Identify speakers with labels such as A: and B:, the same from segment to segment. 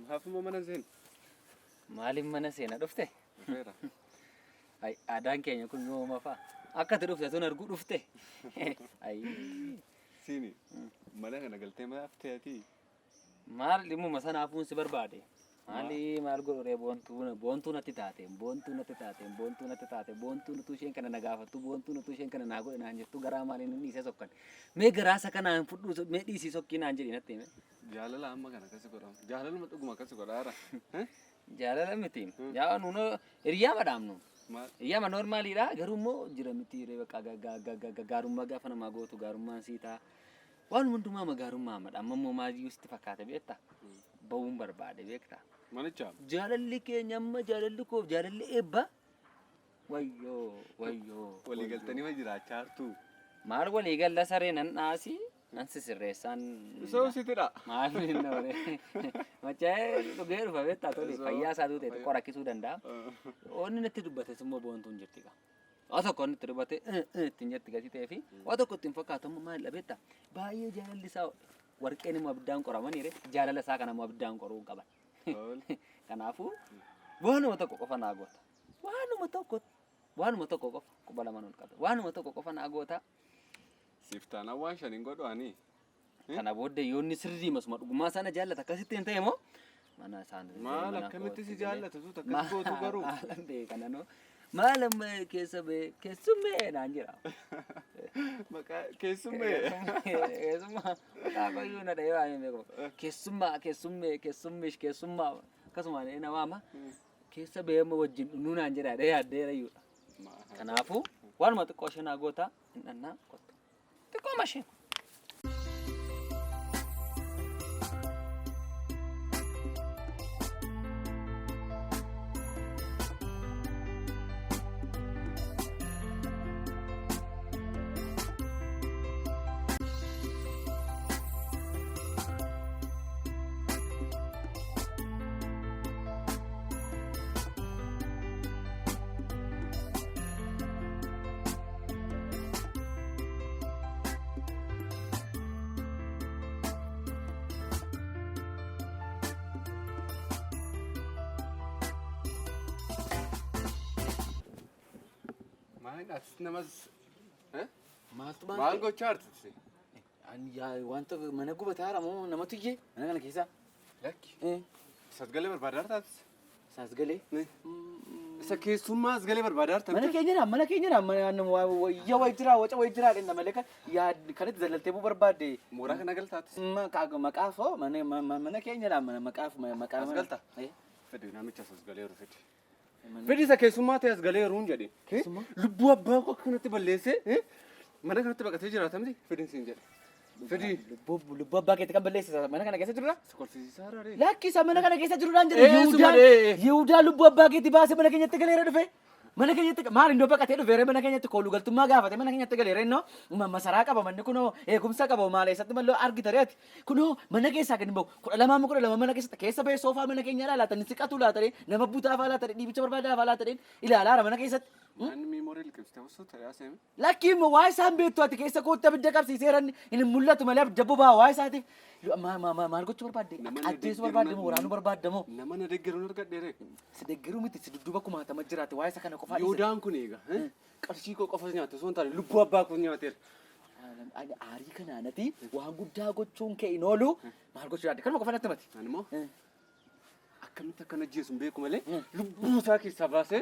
A: Hafuma mana seen.
B: Maaliif mana seena dhufte?
A: Dhufeera.
B: Ay aadaan keenya kun yooma fa'a? Akkati dhufte sun arguu dhufte. Ay
A: Siini. Mana kana galtee maaf ta'ati?
B: maal dhimmuma sanaafuun si barbaade? Maali maal godhuree boontuu natti taate boontuu nutu isheen kana nagaafattu boontuu nutu isheen kana naa godhe naan jettu garaa maaliin inni dhiisee sokkan. Mee garaa isa kanaan fudhu mee dhiisii sokkii naan jedhi natti hime.
A: Jaalala amma kana akkasi godhamu. Jaalaluma dhuguma akkasi godhaara.
B: Jaalala miti. Yaa nuno hiriyaa madhaamnu.
A: Maal?
B: Hiriyaa normaaliidha garuu immoo jira miti reeqa gaarummaa gaafa namaa gootu gaarummaan sii ta'a. Waan hundumaa magaarummaa madhaama immoo maaliyyuu sitti fakkaate beektaa? Ba'uun barbaade beektaa?
A: Manicha.
B: Jaalalli keenya amma jaalalli koof jaalalli eebba. Wayyoo.
A: Walii galtanii ma jiraachaa jirtu?
B: Maal walii galla saree nan dhaasi nan sisirreessaan.
A: Isoo sitidha.
B: Maal inni waree machaa'ee dhugee dhufa beektaa tole fayyaa isaa tuutee xiqqoo rakkisuu danda'a. Onni natti dubbates immoo boontuun jirti qa. Waa tokko natti dubbate ittiin jetti gati ta'ee fi waa tokko ittiin fakkaatu immoo maal beektaa baay'ee jaalalli isaa warqeen immoo abiddaan qoramaniire jaalala isaa kana immoo abiddaan qoruu qaban. Kanaafuu waanuma tokko qofa naa goota. Waanuma tokko qofa quba lamaan ol qaba. Waanuma tokko qofa naa goota.
A: Siftaan waan shaniin godhaani.
B: Kana booddee yoonni sirrii masuma dhugumaa sana jaallata akkasitti hin ta'e moo mana isaan.
A: Maal akkamitti si jaallata suuta akkas gootu garuu.
B: Maalan beekana noo. Maalan keessummee naan jira.
A: Maqaa keessummee.
B: Keessummaa maqaa baay'ee na dhahee waamee beekamu. Keessummaa akkasumaan na waama. Keessa beema wajjin dhunuu naan jira dhahee addee rayyuudha. Kanaafuu waanuma xiqqoo ishee naa goota hin dhannaa qottu. Xiqqoo mashee.
A: As namas
B: Maal
A: gochaa jirti?
B: wanta mana gubataa moo namatu iyyee mana kana keessa.
A: Lakki. Sasgalee barbaadaa taate.
B: Sasgalee.
A: Isa keessummaa sasgalee barbaadaa taate.
B: Mana keenyadha wayyaa wayjiraa waca wayjiraa dhenna malee kanatti zallaltee buu barbaadde.
A: Mooraa kana galtaate.
B: Maqaafoo mana keenyadha maqaaf maqaa.
A: Sasgalta. Fedhi namicha sasgalee jiru fedhi. Fedhi isa keessummaa ta'e sasgalee jiruun jedhe. Lubbuu abbaa koo kanatti balleessee mana kanatti baqatee jiraata miti fedhiin siin jedhe. Fedhi.
B: Lubbuu abbaa keetti kan balleessisa mana kana keessa jirudha.
A: Sikolfisiisaa raaree.
B: Lakkisa mana kana keessa jirudhaan jedhe. Yihudaa lubbuu abbaa keetti baasee mana keenyatti galeera dhufe. Mana keenyatti maal indoo baqatee dhufeere mana keenyatti kooluu galtummaa gaafate mana keenyatti galeera innoo masaraa qaba manni kunoo eegumsa qaba maal eessatti malloo argitareeti kunoo mana keessaa gadi bahu 12 mana keessa ba'ee soofaa mana keenyaa laatanii siqatu laatanii nama butaa fa'aa laatanii dhiibicha barbaadaa fa'aa laatanii ilaalaara mana keessatti.
A: Manni miimoorii liqimsitee osoo ta'ee aseemi.
B: Lakkii immoo waa isaan beektu ati keessa kootti abidda qabsiiseeran hin mul'atu malee abidda bobaa waa isaati. Maal gochuu barbaadde? Addeessu barbaadde moo waraanuu barbaadde moo?
A: Nama na deeggaruun argadheere.
B: Si deeggaruu miti si dudduuba kumaatama jiraate waa isa kana qofaa.
A: Yihudaan kun eega. Qarshii koo qofa nyaate osoo hin taane lubbuu abbaa koo nyaateera.
B: Aarii kanaanati waan guddaa gochuun kee hin oolu maal gochuu yaadde kanuma qofa natti mati.
A: Ani immoo akkamitti akkana ajjeesuun beeku malee lubbuu isaa keessaa baasee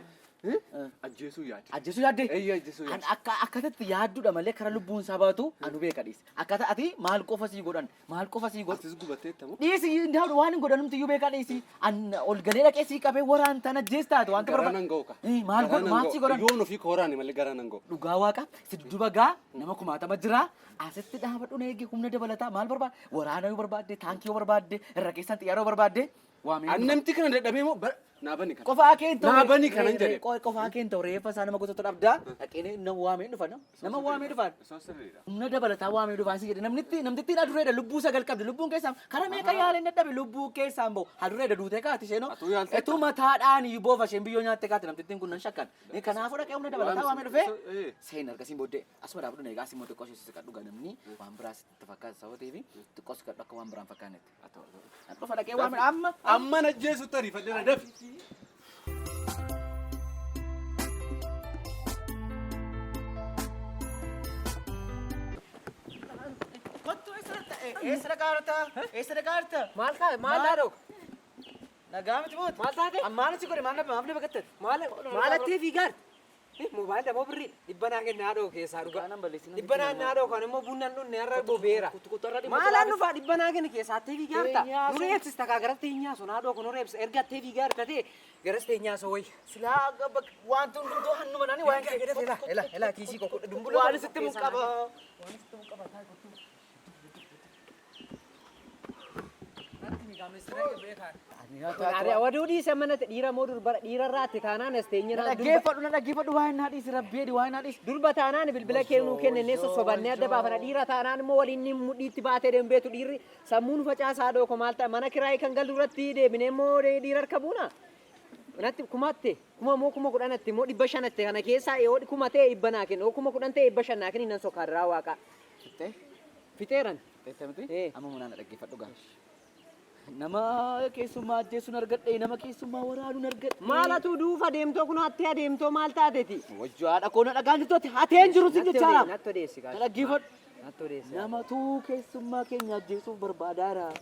A: ajjeesuu yaadde.
B: Ajjeesuu yaadde?
A: Ajjeesuu yaadde.
B: Akkatatti yaadduudha malee kara lubbuun isaa baatu anu beeka dhiise. Akkata ati maal qofa sii godhan maal qofa sii godhan.
A: Atis gubateetta moo?
B: Dhiisi ndaadhu waan hin godhanumti iyyuu beeka dhiisi. Ol galee dhaqee sii qabee waraan tan ajjees taate wanta
A: barbaadu. Garaan anga'u ka.
B: Maal godhu maal sii godhan.
A: Yoon ofii kooraani malee garaan anga'u.
B: Dhugaa waaqa si dudduuba gaa nama kumaatama jira. Asitti dhaabadhu eegi humna dabalataa maal barbaadde waraana yoo barbaadde taankii yoo barbaadde irra keessan xiyyaara yoo barbaadde.
A: Namti kana dadhabee moo Naabani kana.
C: Qofaa keen ta'u.
A: Naabani kana hin jedhe.
C: Qofaa keen ta'u reeffa isaa nama gosoota dhabdaa. Dhaqee nama waamee dhufan. Nama waamee dhufan.
A: Osoo sirriidha.
C: Humna dabalataa waamee dhufan si jedhe namtittiin adurreedha lubbuu sagal qabdi lubbuun keessaan karaa meeqa yaaleen dadhabe lubbuu keessaan bahu adurreedha duutee kaati isheenoo. Etuu mataadhaan iyyuu boofa isheen biyyoo nyaattee kaati namtittiin kun nan shakkan. Kanaafuu dhaqee humna dabalataa waamee dhufee seen argasiin booddee asuma dhaabdu egaa simmoo xiqqoo ishee siqadhu ganamni waan biraas itti fakkaata sababa ta'eef xiqqoo siqadhu akka waan biraan fakkaanetti. Dhufa dhaqee waamee
A: amma najjeesutti ariifadheera dafi.
C: Eessa dhaqaarta?
B: Maal laadoo?
C: Nagaa miti booti.
B: Maal taate?
C: Ammaan si godhe maaf na baqatte?
B: Maalattee fiigaan? Mobaayil dhaboo birrii dhibbanaa kennaa dhoo keessaa dhugaa. Dhibbanaa naa dhoo kan immoo bunnan dhunne har'a bobeera. Maalaan dhufaa dhibbanaa kenna keessaa attee fiigaarta? Nuree eebsista kaa garas teenyaa sun haadhoo kun nuree eebsisa erga attee fiigaarta ta'e garas teenyaa soo wayi.
C: Silaa waan tun dundoo hannu manani waan kee
B: gede ela kiisii kokko dumbuloo
C: waan sitti mun qaba. Waan sitti mun qaba taa'e kottu.
B: Waduu dhiise manatti dhiira moo durbara dhiira irraatti taanaan as teenye
C: dhaggeeffadhu waa hin haadhiisi rabbeedi waa hin haadhiisi.
B: durba taanaan bilbila kennuu kennee sossobannee adda baafana dhiira taanaan immoo waliin mudhiitti baatee deembeetu dhiirri sammuun facaasaa dhooko maal ta'a mana kiraayii kan galu irratti deebinee immoo dhiira harka buuna. Natti kumatte kuma moo kuma kudhanatti immoo 500 kana keessaa yoo kuma ta'e 100 naa kennu kuma 10 ta'e 500 naa kennu nan sokkaarraa waaqa. Fiteeran.
C: Amma munaan dhaggeeffadhu gaa. Nama keessummaa ajjeesuun argadhe nama keessummaa waraanuun argadhe.
B: Maalatu duufa deemtoo kun hattee adeemtoo maal taateeti?
C: Wajjoo haadha koona dhagaan jirtooti hateen jiru si jechaara.
B: Natto deessi gaa.
C: Dhaggeeffadhu.
B: Natto deessi.
C: Namatu keessummaa keenya ajjeesuuf barbaadaara.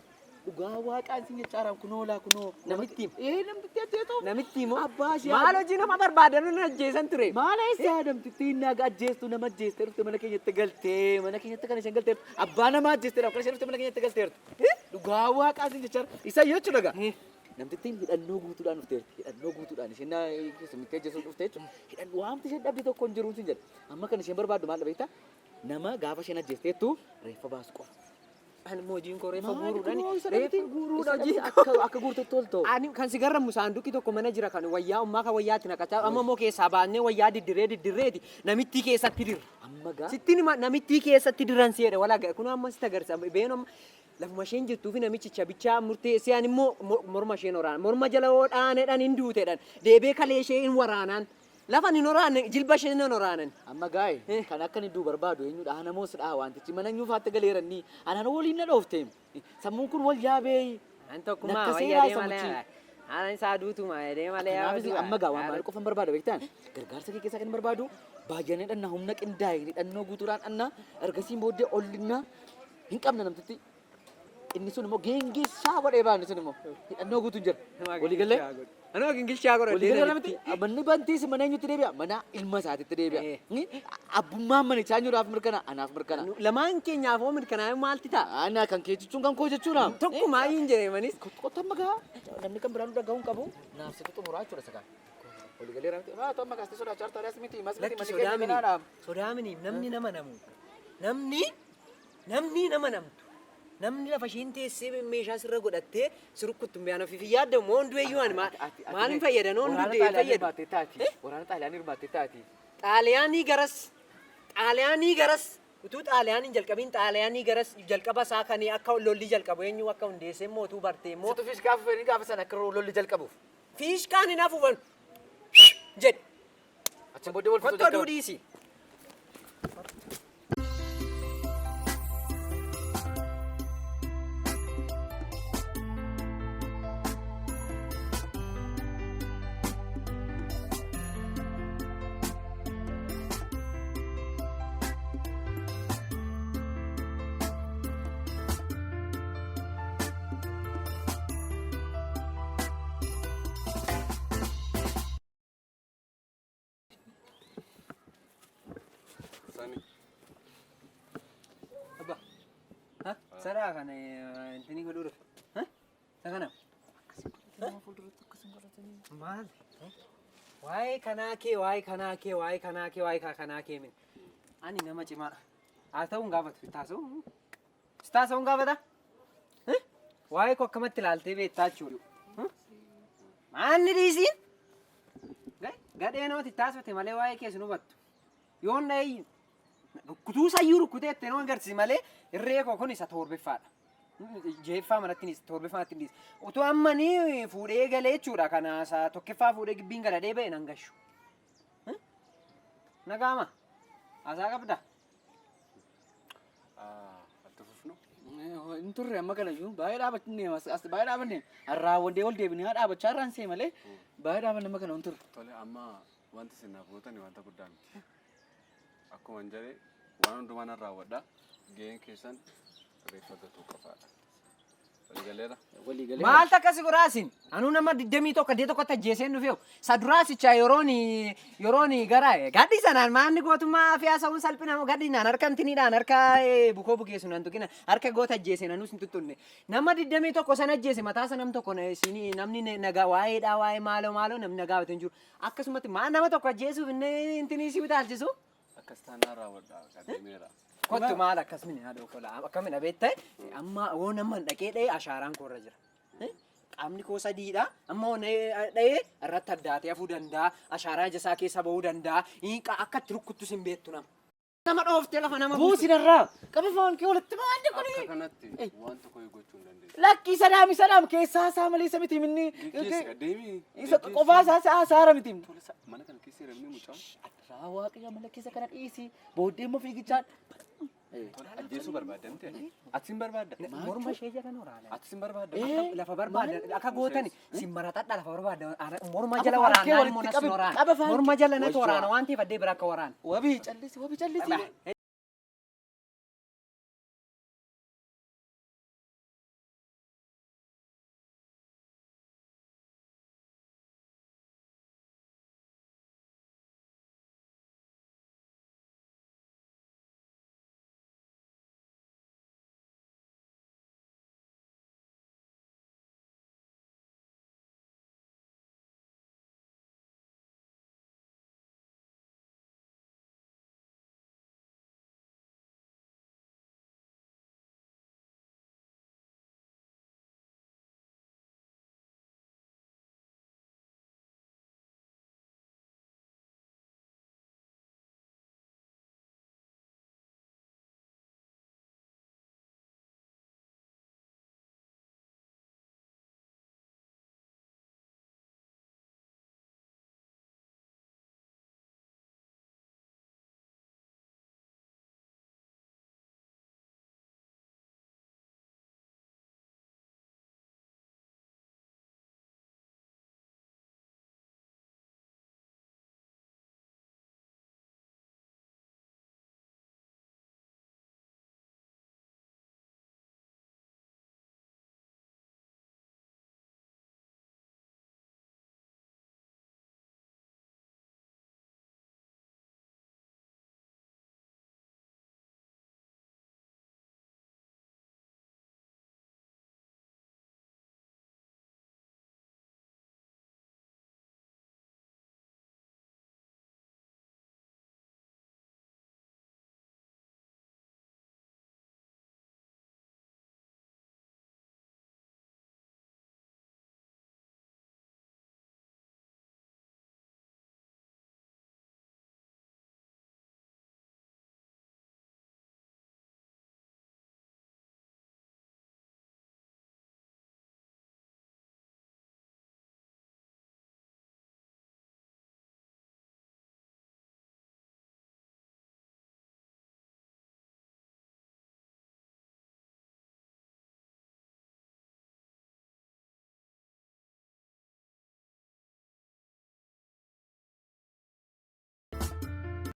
C: Dhugaa waaqaan si jechaara kunoo laa kunoo.
B: Namitti.
C: Namitti ajjeesuuf.
B: Namitti moo?
C: Abbaa ishee.
B: Maal hojii nama barbaadan nu ajjeesan ture?
C: Maal eessa namtittiin naga ajjeestu nama ajjeestee dhufte mana keenyatti galtee mana keenyatti kan isheen galteertu abbaa nama ajjeestee kan isheen dhufte mana keenyatti galteertu. Dhugaa waaqaa si jechaara isa jechuudha gaa. Namtittiin hidhannoo guutuudhaan dhufteerti hidhannoo guutuudhaan isheen keessummitti ajjeesuuf dhufte jechuudha. Hidhannoo waamti isheen dhabde tokko hin jiru sin jedha. Amma kan isheen barbaaddu maal dhabeetta nama gaafa isheen ajjeesteettu reeffa baasu qofa. Ani mojiin koo reeffa guuruudhaani. Reeffa guuruudhaan akka guurtetti tolto. Ani
B: kan si garramu saanduqi tokko mana jira kan wayyaa ummaa kan wayyaatti naqachaa amma immoo keessaa baannee wayyaa diddireeti namitti keessatti dirra.
C: amma gaa.
B: Sittiin namitti keessatti dirran si'eedha walaa kun amma sitti agarsiisa beenom lafuma isheen jirtuu fi namichi bichaa murteessee ani immoo morma isheen waraana morma jala dhaanedhaan hin duuteedhaan deebee kalee ishee hin waraanaan. Lafa ni noraan jilba ishee ni noraanan.
C: Amma gaa'e kan akka ni duu barbaadu eenyudha namoo sidhaa wantichi mana nyuufaatti galeeranni anaan waliin na dhoofte sammuun kun wal yaabee
B: an tokkummaa wayyaa malee anan isaa duutuma malee
C: amma gaa waan maal qofan barbaada beektaan gargaarsa kee keessaa kan barbaadu baay'inaan dhanna humna qindaa'e hidhannoo guutuudhaan dhanna ergasiin booddee ollinna hin qabna namtitti inni sun immoo geengeessaa godhee baanu sun immoo hidhannoo guutuun jira waliigalee.
B: Ano gingilchaa godha
C: deebi'a namatti manni bantiis mana eenyutti deebi'a mana ilma isaatitti deebi'a abbummaan mana isaa eenyuudhaaf mirkana anaaf mirkana
B: lamaan keenyaaf oo mirkanaa maalti ta'a
C: ana kan kee jechuun kan koo jechuudha
B: tokkumaa hin jedhamanis
C: qotamma gaa namni kan biraan dhaga'uu hin qabu naaf situ xumuraa jechuudha sakaan waliigalee ramte maa tomma kaastee sodaachaa taariyaas miti masmiti manni keenya
B: sodaamini namni nama namu namni nama namtu namni lafa isheen teessee meeshaa sirra godhattee sirukkutti mbiyaan ofii yaadda moo hunduu eeyyumaan maaliin fayyadan hunduu fayyadu.
C: Waraana xaaliyaanii hirmaattee taati.
B: Xaaliyaanii garas utuu xaaliyaaniin jalqabiin xaaliyaanii garas jalqaba isaa kan akka lolli jalqabu eenyu akka hundeessee mootuu bartee moo.
C: Situ fiishkaa fufanii gaafa sana akka lolli jalqabuuf.
B: Fiishkaan hin hafuufan jedhe.
C: Achi booddee wal fuutuu
B: jalqabu. Kottu dhiisi. Sarah kan ini gue dulu, sana. Mal, why kanake min. Ani nama cima. Atau enggak betul, taso enggak betul. Why kok kamu tilalte beta curu?
C: Maanni dhiisiin? Gadhee namatti taasifate malee waa'ee keessa nu hubattu. Yoon dhahee kutuu sayyuu rukkuteetti nama agarsiisi malee irree koo kun isa torbeffaadha. Jeeffaa manatti dhiisa torbeffaatti dhiisa. Utuu ammanii fuudhee galee jechuudha kana tokkeffaa fuudhee gibbiin gala deebi'e nan gashu. Nagaama asaa qabda.
A: Atufufnu.
D: Turre amma kana jiru baay'ee dhaabatanii as baay'ee dhaabannee har'aa wandee wal deebinee haa dhaabachaa irraan see malee baay'ee dhaabanne amma kana hin turre.
A: Tole amma wanti sinaaf gootani wanta guddaa miti. Akkuma hin jedhe waan hundumaa nan raawwadha. Gaheen keessan reeffa gatuu qofaadha. Waliigaleera.
D: Waliigalee.
C: Maal takkasi goraasin? Anuu nama 21 tokkotti ajjeeseen dhufeewu. Saduraasicha yeroon gara gaddi sanaan maanni gootummaa fi haasawuun salphina gaddinaan harka intiniidhaan harka bukoo bukeessu nan tuqina harka goota ajjeeseen anuu sin tuttunne. Nama 21 sana ajjeese mataa sana nam tokko namni nagaa waa'eedhaa waa'ee maaloo namni nagaa bateen jiru. Akkasumatti maan nama tokko ajjeesuuf inni intinii si bitaalchisu?
A: Akkas taanaan raawwadha. Qadeemeera.
C: Kottu maal akkasumini haadha okola akkamina beektaa amma waan amma dhaqee dha'ee ashaaraan koorra jira. Qaamni koo sadiidha amma waan dha'ee irratti addaatee hafuu danda'a ashaaraa jasaa keessa bahuu danda'a akka itti rukkuttus hin beektu nama. Nama dhooftee lafa nama
D: Buusi darraa qaba foon kee walitti baadde kuni.
A: Akka kanatti waan tokko gochuu hin dandeessu.
D: Lakki sadaam keessaa isaa malee isa miti minni.
A: Deemi.
D: Isa qofaa isaa saara miti.
A: Mana kana keessa hirabni mucaa.
D: Adraa waaqayyo mana keessa kana dhiisi booddee immoo fiigichaan.
A: Ajjeesuu barbaadamte. Ati sin barbaadda.
C: morma ishee jedhan oraala.
A: Ati sin barbaadda.
C: Lafa barbaadda akka gootani simmaratadha lafa barbaadda morma jala
D: Afaan kee
C: waraanaa
D: walitti
C: immoo nas
D: qabe.
C: waraana.
D: Qaba afaan
C: Morma jala natu waraana waan ta'eef addee bira akka waraana.
D: Wabii callisi.